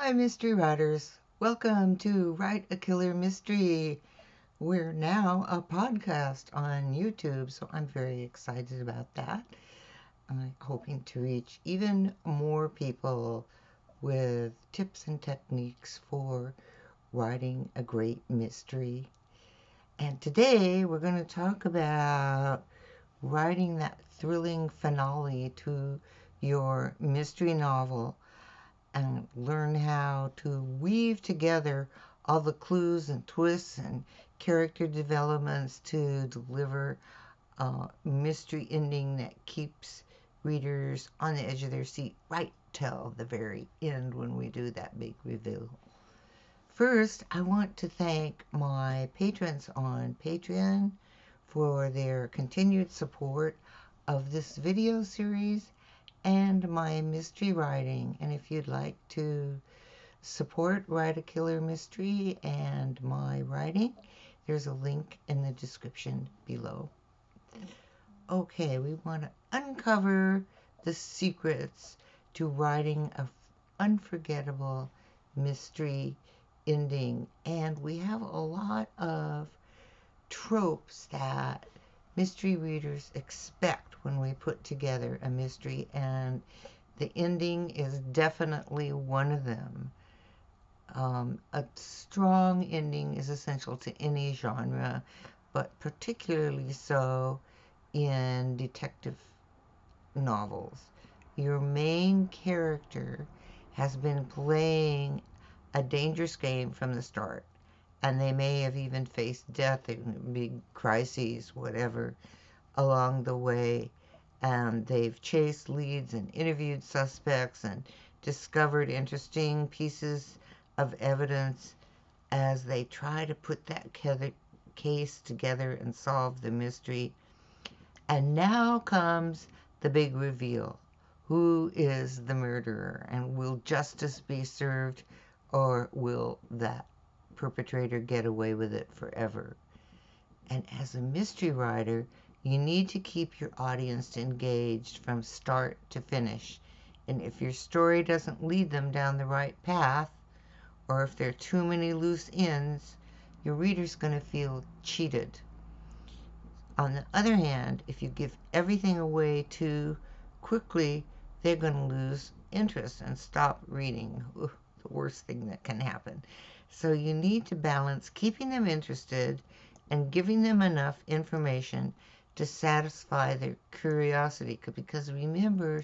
Hi, mystery writers. Welcome to Write a Killer Mystery. We're now a podcast on YouTube, so I'm very excited about that. I'm hoping to reach even more people with tips and techniques for writing a great mystery. And today we're going to talk about writing that thrilling finale to your mystery novel and learn how to weave together all the clues and twists and character developments to deliver a mystery ending that keeps readers on the edge of their seat right till the very end when we do that big reveal. First, I want to thank my patrons on Patreon for their continued support of this video series and my mystery writing. And if you'd like to support Write a Killer Mystery and my writing, there's a link in the description below. Okay, we want to uncover the secrets to writing an unforgettable mystery ending. And we have a lot of tropes that mystery readers expect when we put together a mystery, and the ending is definitely one of them. A strong ending is essential to any genre, but particularly so in detective novels. Your main character has been playing a dangerous game from the start, and they may have even faced death and big crises, whatever, along the way. And they've chased leads and interviewed suspects and discovered interesting pieces of evidence as they try to put that case together and solve the mystery. And now comes the big reveal. Who is the murderer? And will justice be served, or will that perpetrator get away with it forever? And as a mystery writer, you need to keep your audience engaged from start to finish. And if your story doesn't lead them down the right path, or if there are too many loose ends, your reader's going to feel cheated. On the other hand, if you give everything away too quickly, they're going to lose interest and stop reading. Ooh, the worst thing that can happen. So you need to balance keeping them interested and giving them enough information to satisfy their curiosity. Because remember,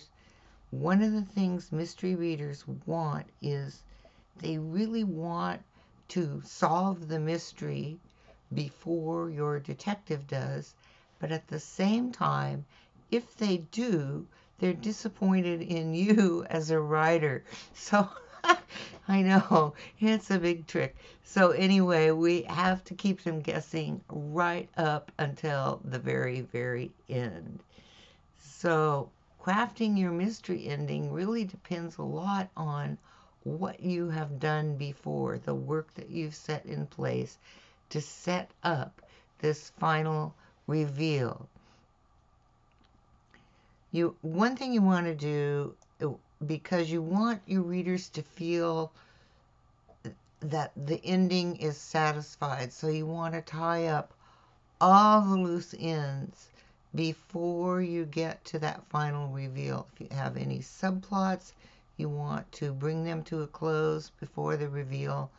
one of the things mystery readers want is they really want to solve the mystery before your detective does, but at the same time, if they do, they're disappointed in you as a writer. So I know, it's a big trick. So anyway, we have to keep them guessing right up until the very, very end. So crafting your mystery ending really depends a lot on what you have done before, the work that you've set in place to set up this final reveal. One thing you want to do, because you want your readers to feel that the ending is satisfied, so you want to tie up all the loose ends before you get to that final reveal. If you have any subplots, you want to bring them to a close before the reveal.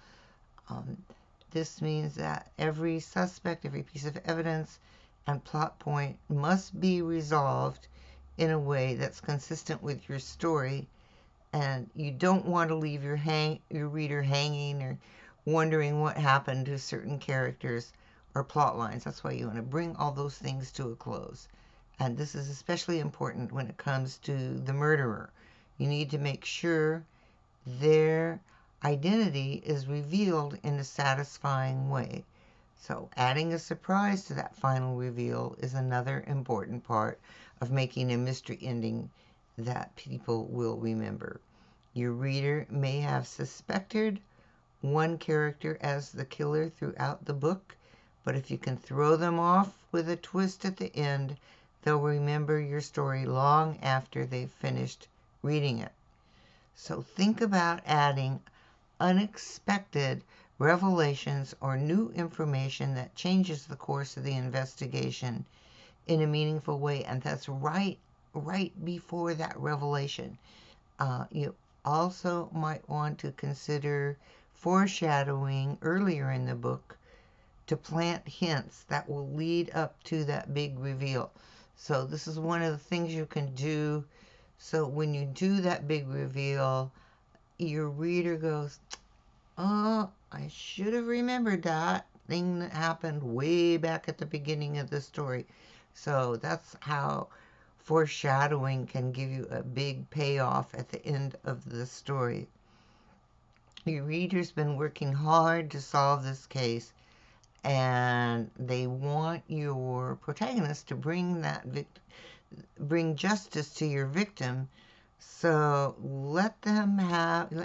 This means that every suspect, every piece of evidence, and plot point must be resolved in a way that's consistent with your story, and you don't want to leave your reader hanging or wondering what happened to certain characters or plot lines. That's why you want to bring all those things to a close. And this is especially important when it comes to the murderer. You need to make sure their identity is revealed in a satisfying way. So adding a surprise to that final reveal is another important part of making a mystery ending that people will remember. Your reader may have suspected one character as the killer throughout the book, but if you can throw them off with a twist at the end, they'll remember your story long after they've finished reading it. So think about adding unexpected revelations or new information that changes the course of the investigation in a meaningful way. And that's right before that revelation. You also might want to consider foreshadowing earlier in the book to plant hints that will lead up to that big reveal. So this is one of the things you can do. So when you do that big reveal, your reader goes, oh, I should have remembered that thing that happened way back at the beginning of the story. So that's how foreshadowing can give you a big payoff at the end of the story. Your reader's been working hard to solve this case, and they want your protagonist to bring justice to your victim. So let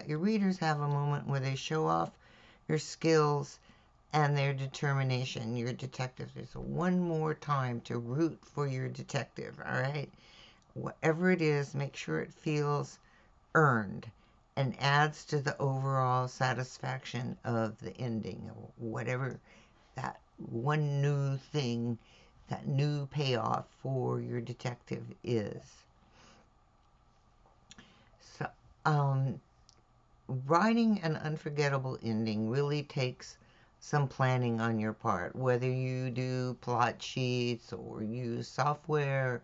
your readers have a moment where they show off your skills and their determination, your detective. There's one more time to root for your detective, all right? Whatever it is, make sure it feels earned and adds to the overall satisfaction of the ending, or whatever that one new thing, that new payoff for your detective is. So, writing an unforgettable ending really takes some planning on your part, whether you do plot sheets or use software.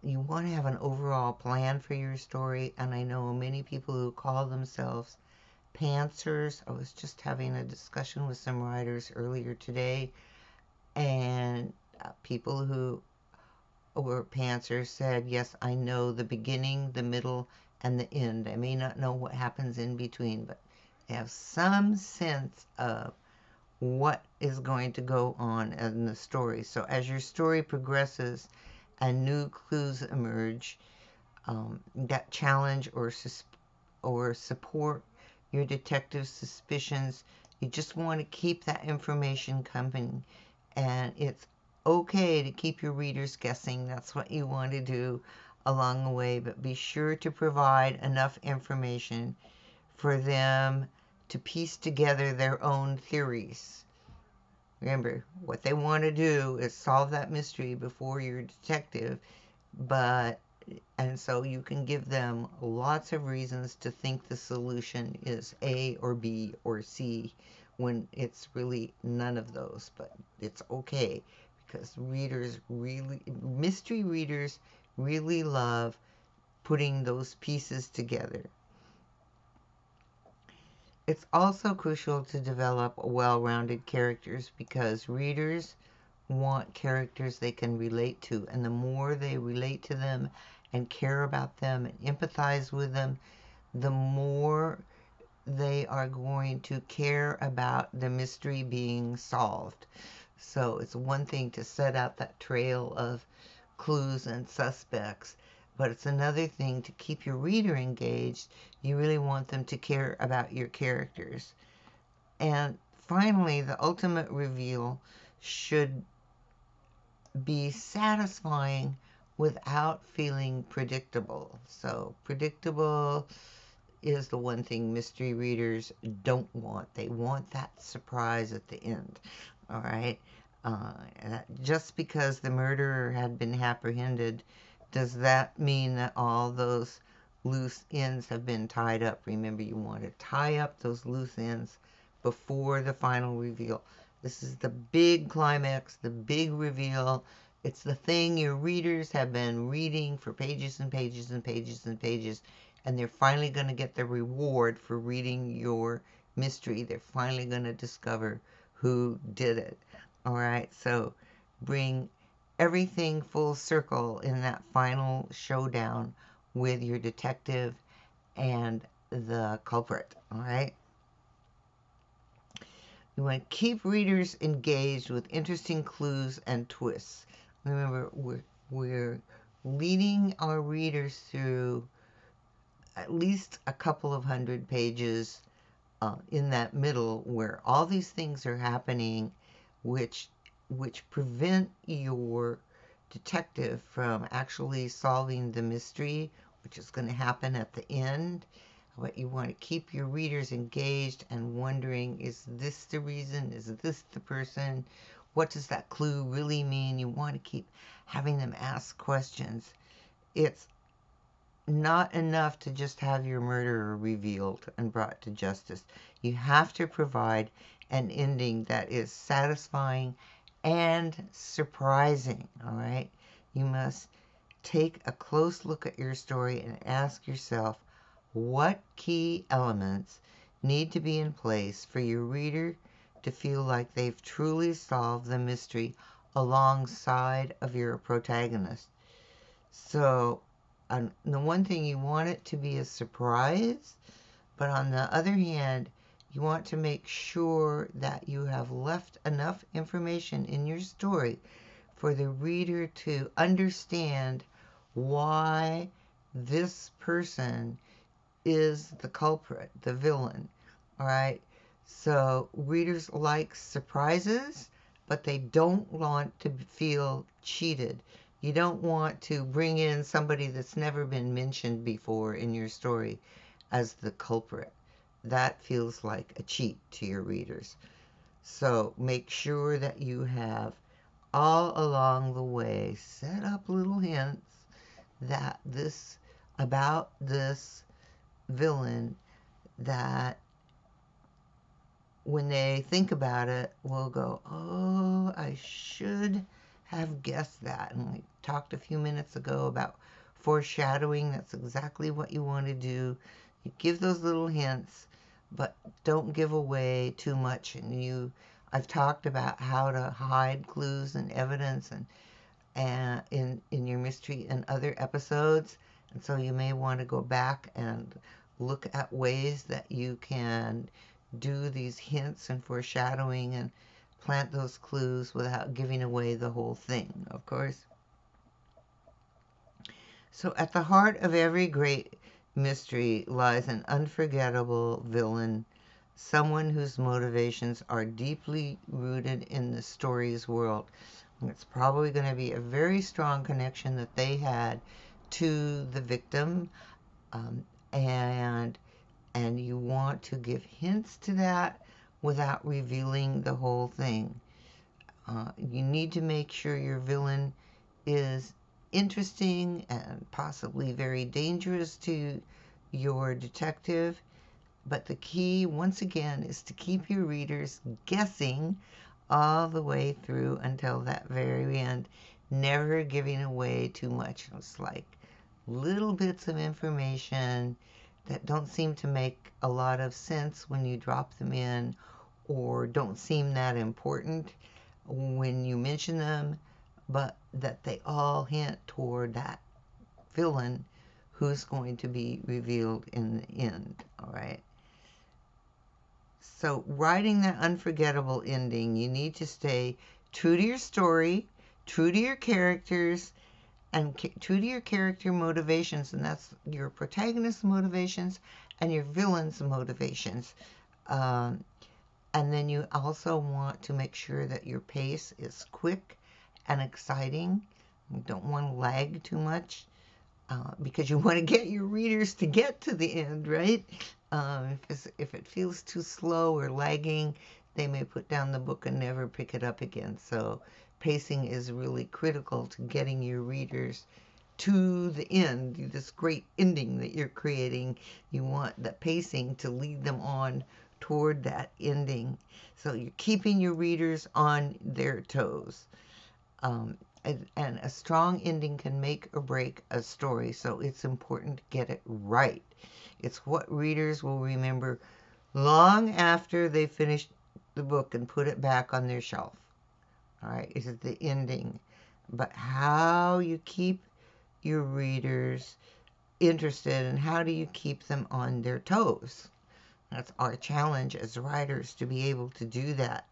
You want to have an overall plan for your story, and I know many people who call themselves pantsers. I was just having a discussion with some writers earlier today, and people who were pantsers said, yes, I know the beginning, the middle, and the end. I may not know what happens in between, but I have some sense of what is going to go on in the story. So as your story progresses and new clues emerge that challenge or support your detective's suspicions, you just want to keep that information coming. And it's okay to keep your readers guessing. That's what you want to do along the way, but be sure to provide enough information for them to piece together their own theories. Remember, what they want to do is solve that mystery before your detective, and so you can give them lots of reasons to think the solution is A or B or C when it's really none of those, but it's okay because mystery readers really love putting those pieces together. It's also crucial to develop well-rounded characters because readers want characters they can relate to, and the more they relate to them and care about them and empathize with them, the more they are going to care about the mystery being solved. So it's one thing to set out that trail of clues and suspects, but it's another thing to keep your reader engaged. You really want them to care about your characters. And finally, the ultimate reveal should be satisfying without feeling predictable. So predictable is the one thing mystery readers don't want. They want that surprise at the end. All right? Just because the murderer had been apprehended, does that mean that all those loose ends have been tied up? Remember, you want to tie up those loose ends before the final reveal. This is the big climax, the big reveal. It's the thing your readers have been reading for pages and pages and pages and pages, and they're finally going to get the reward for reading your mystery. They're finally going to discover who did it. All right, so bring everything full circle in that final showdown with your detective and the culprit. All right. You want to keep readers engaged with interesting clues and twists. Remember, we're leading our readers through at least a couple of hundred pages in that middle where all these things are happening, which prevent your detective from actually solving the mystery, which is going to happen at the end. but you want to keep your readers engaged and wondering, is this the reason? Is this the person? What does that clue really mean? You want to keep having them ask questions. It's not enough to just have your murderer revealed and brought to justice. You have to provide an ending that is satisfying and surprising, all right? You must take a close look at your story and ask yourself, what key elements need to be in place for your reader to feel like they've truly solved the mystery alongside of your protagonist? So, on the one thing, you want it to be a surprise, but on the other hand, you want to make sure that you have left enough information in your story for the reader to understand why this person is the culprit, the villain. All right? So, readers like surprises, but they don't want to feel cheated. You don't want to bring in somebody that's never been mentioned before in your story as the culprit. That feels like a cheat to your readers. So make sure that you have all along the way set up little hints that about this villain, that when they think about it, will go, oh, I should have guessed that. And we talked a few minutes ago about foreshadowing. That's exactly what you want to do. You give those little hints, but don't give away too much. And I've talked about how to hide clues and evidence and in your mystery in other episodes. And so you may want to go back and look at ways that you can do these hints and foreshadowing and plant those clues without giving away the whole thing, of course. So at the heart of every great mystery lies an unforgettable villain, someone whose motivations are deeply rooted in the story's world. And it's probably going to be a very strong connection that they had to the victim, um, and you want to give hints to that without revealing the whole thing. You need to make sure your villain is interesting and possibly very dangerous to your detective. But the key, once again, is to keep your readers guessing all the way through until that very end, never giving away too much. It's like little bits of information that don't seem to make a lot of sense when you drop them in, or don't seem that important when you mention them, but that they all hint toward that villain who's going to be revealed in the end, all right? So writing that unforgettable ending, you need to stay true to your story, true to your characters, and true to your character motivations, and that's your protagonist's motivations and your villain's motivations. Um, and then you also want to make sure that your pace is quick and exciting. You don't want to lag too much, because you want to get your readers to get to the end, right? If it feels too slow or lagging, they may put down the book and never pick it up again. So pacing is really critical to getting your readers to the end, this great ending that you're creating. You want the pacing to lead them on toward that ending. So you're keeping your readers on their toes. And a strong ending can make or break a story, so it's important to get it right. It's what readers will remember long after they finish the book and put it back on their shelf. All right, it's the ending. But how you keep your readers interested and how do you keep them on their toes? That's our challenge as writers, to be able to do that.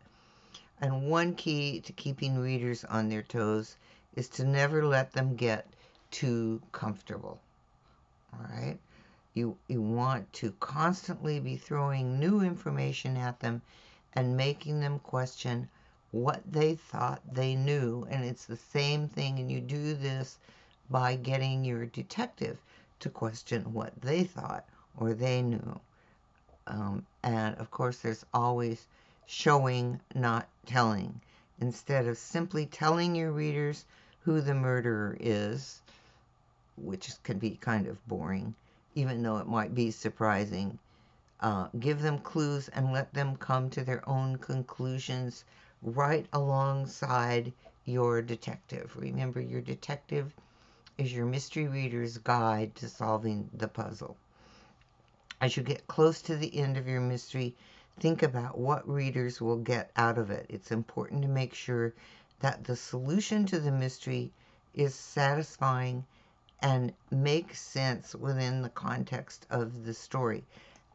And one key to keeping readers on their toes is to never let them get too comfortable. All right? You want to constantly be throwing new information at them and making them question what they thought they knew. And it's the same thing, and you do this by getting your detective to question what they thought or they knew. And of course, there's always showing, not telling. Instead of simply telling your readers who the murderer is, which can be kind of boring, even though it might be surprising, give them clues and let them come to their own conclusions right alongside your detective. Remember, your detective is your mystery reader's guide to solving the puzzle. As you get close to the end of your mystery, think about what readers will get out of it. It's important to make sure that the solution to the mystery is satisfying and makes sense within the context of the story.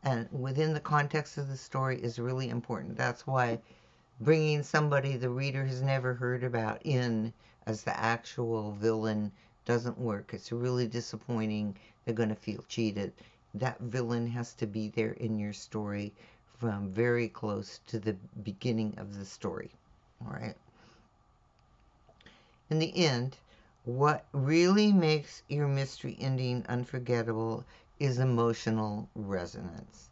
And within the context of the story is really important. That's why bringing somebody the reader has never heard about in as the actual villain doesn't work. It's really disappointing. They're going to feel cheated. That villain has to be there in your story from very close to the beginning of the story. All right. In the end, what really makes your mystery ending unforgettable is emotional resonance.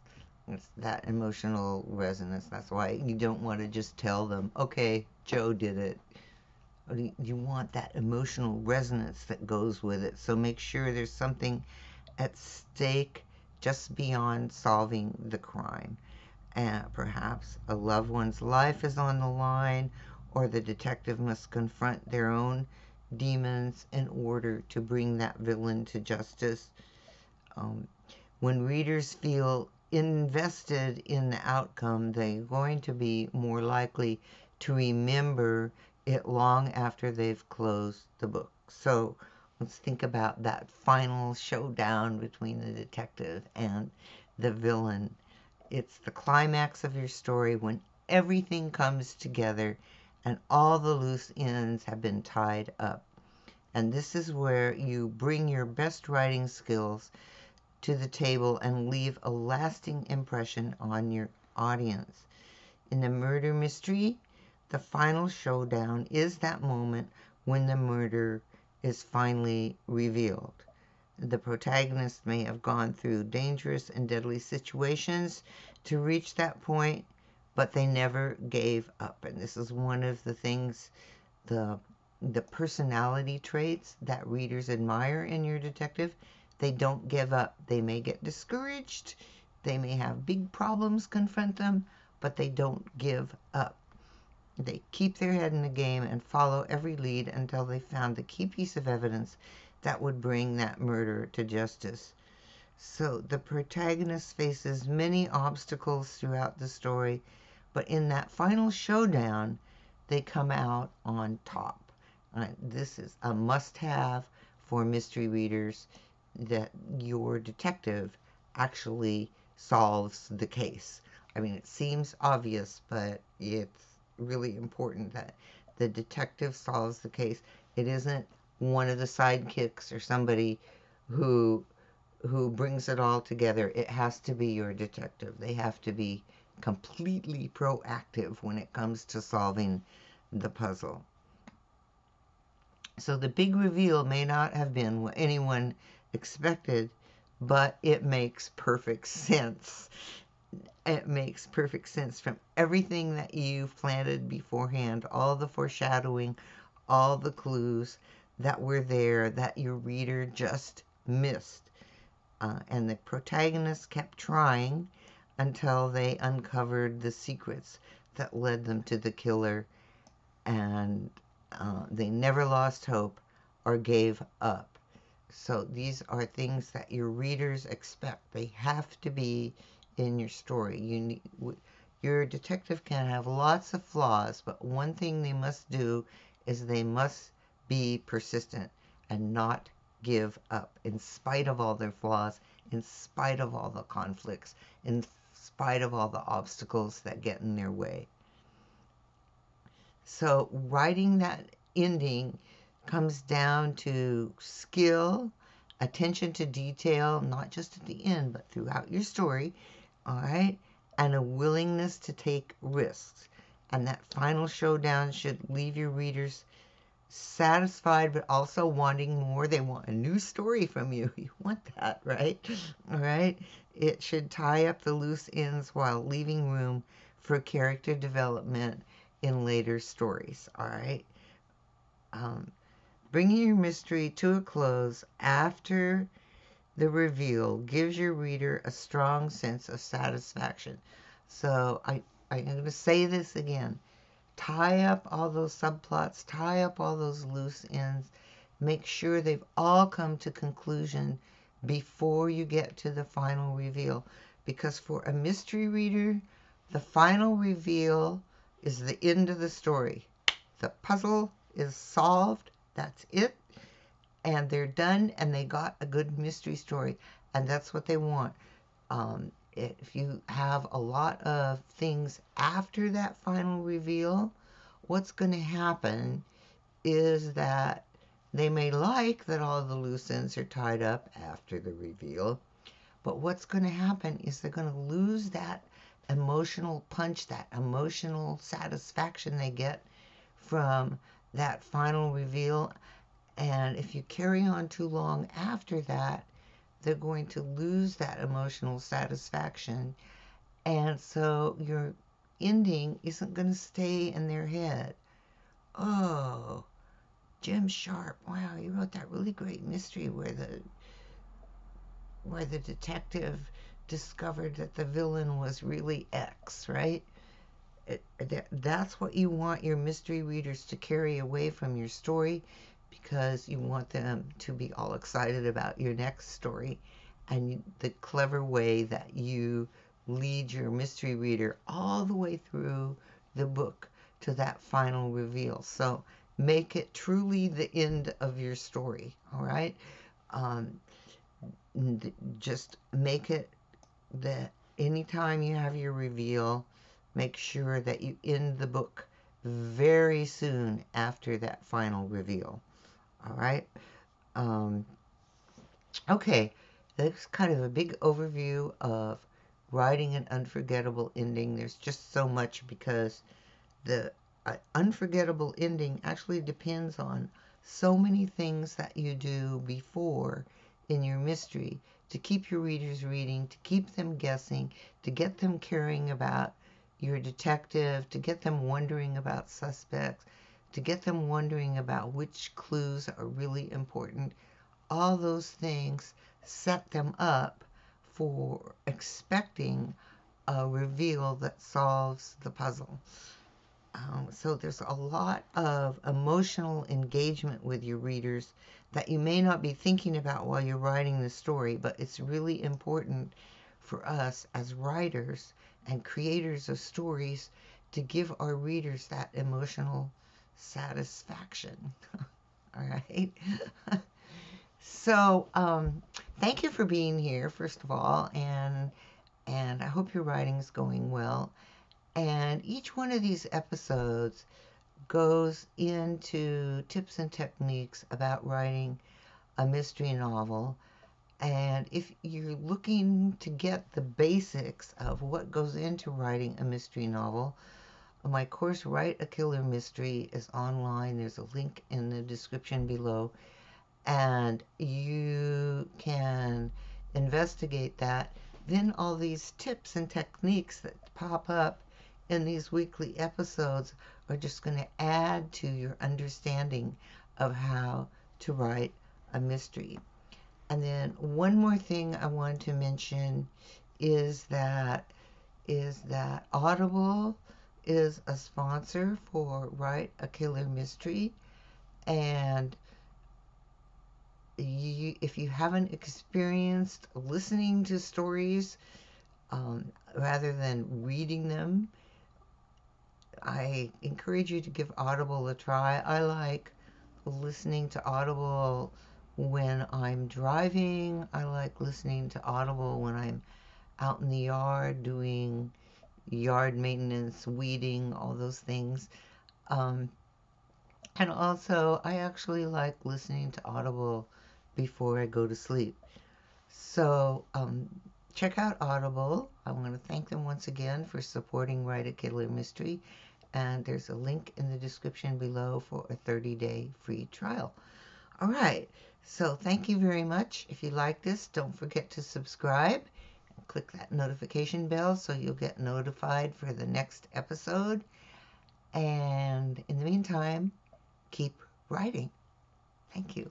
It's that emotional resonance. That's why you don't want to just tell them, okay, Joe did it. You want that emotional resonance that goes with it. So make sure there's something at stake just beyond solving the crime. And perhaps a loved one's life is on the line, or the detective must confront their own demons in order to bring that villain to justice. When readers feel invested in the outcome, they're going to be more likely to remember it long after they've closed the book. So let's think about that final showdown between the detective and the villain. It's the climax of your story when everything comes together and all the loose ends have been tied up. And this is where you bring your best writing skills to the table and leave a lasting impression on your audience. In a murder mystery, the final showdown is that moment when the murder is finally revealed. The protagonist may have gone through dangerous and deadly situations to reach that point, but they never gave up. And this is one of the things, the personality traits that readers admire in your detective. They don't give up. They may get discouraged. They may have big problems confront them, but they don't give up. They keep their head in the game and follow every lead until they found the key piece of evidence that would bring that murderer to justice. So the protagonist faces many obstacles throughout the story, but in that final showdown, they come out on top. This is a must-have for mystery readers, that your detective actually solves the case. I mean, it seems obvious, but it's really important that the detective solves the case. It isn't one of the sidekicks or somebody who brings it all together. It has to be your detective. They have to be completely proactive when it comes to solving the puzzle. So the big reveal may not have been what anyone expected, but it makes perfect sense. It makes perfect sense from everything that you've planted beforehand, all the foreshadowing, all the clues that were there that your reader just missed. And the protagonist kept trying until they uncovered the secrets that led them to the killer, and they never lost hope or gave up. So these are things that your readers expect. They have to be in your story. Your detective can have lots of flaws, but one thing they must do is they must be persistent and not give up in spite of all their flaws, in spite of all the conflicts, in spite of all the obstacles that get in their way. So writing that ending comes down to skill, attention to detail, not just at the end, but throughout your story, all right, and a willingness to take risks. And that final showdown should leave your readers satisfied but also wanting more. They want a new story from you. You want that, right? All right. It should tie up the loose ends while leaving room for character development in later stories. All right. Um, Bringing your mystery to a close after the reveal gives your reader a strong sense of satisfaction. So I'm going to say this again. Tie up all those subplots, tie up all those loose ends, make sure they've all come to conclusion before you get to the final reveal. Because for a mystery reader, the final reveal is the end of the story. The puzzle is solved, that's it, and they're done, and they got a good mystery story, and that's what they want. If you have a lot of things after that final reveal, what's going to happen is that they may like that all the loose ends are tied up after the reveal, but what's going to happen is they're going to lose that emotional punch, that emotional satisfaction they get from that final reveal. And if you carry on too long after that, they're going to lose that emotional satisfaction. And so your ending isn't going to stay in their head. Oh, Jim Sharp, wow, he wrote that really great mystery where the detective discovered that the villain was really X, right? That's what you want your mystery readers to carry away from your story, because you want them to be all excited about your next story and the clever way that you lead your mystery reader all the way through the book to that final reveal. So make it truly the end of your story, all right? Um, just make it that anytime you have your reveal, make sure that you end the book very soon after that final reveal. All right. Um, okay. That's kind of a big overview of writing an unforgettable ending. There's just so much, because the unforgettable ending actually depends on so many things that you do before in your mystery to keep your readers reading, to keep them guessing, to get them caring about your detective, to get them wondering about suspects, to get them wondering about which clues are really important. All those things set them up for expecting a reveal that solves the puzzle. So there's a lot of emotional engagement with your readers that you may not be thinking about while you're writing the story, but it's really important for us as writers and creators of stories to give our readers that emotional satisfaction. All right. So, thank you for being here, first of all, and I hope your writing is going well. And each one of these episodes goes into tips and techniques about writing a mystery novel. And if you're looking to get the basics of what goes into writing a mystery novel, my course, Write a Killer Mystery, is online. There's a link in the description below. And you can investigate that. Then all these tips and techniques that pop up in these weekly episodes are just going to add to your understanding of how to write a mystery. And then one more thing I want to mention is that Audible is a sponsor for Write a Killer Mystery. And if you haven't experienced listening to stories rather than reading them, I encourage you to give Audible a try. I like listening to Audible when I'm driving. I like listening to Audible when I'm out in the yard doing yard maintenance, weeding, all those things. Um, and also, I actually like listening to Audible before I go to sleep. So check out Audible. I want to thank them once again for supporting Write a Killer Mystery. And there's a link in the description below for a 30-day free trial. All right. So thank you very much. If you like this, don't forget to subscribe. Click that notification bell so you'll get notified for the next episode. And in the meantime, keep writing. Thank you.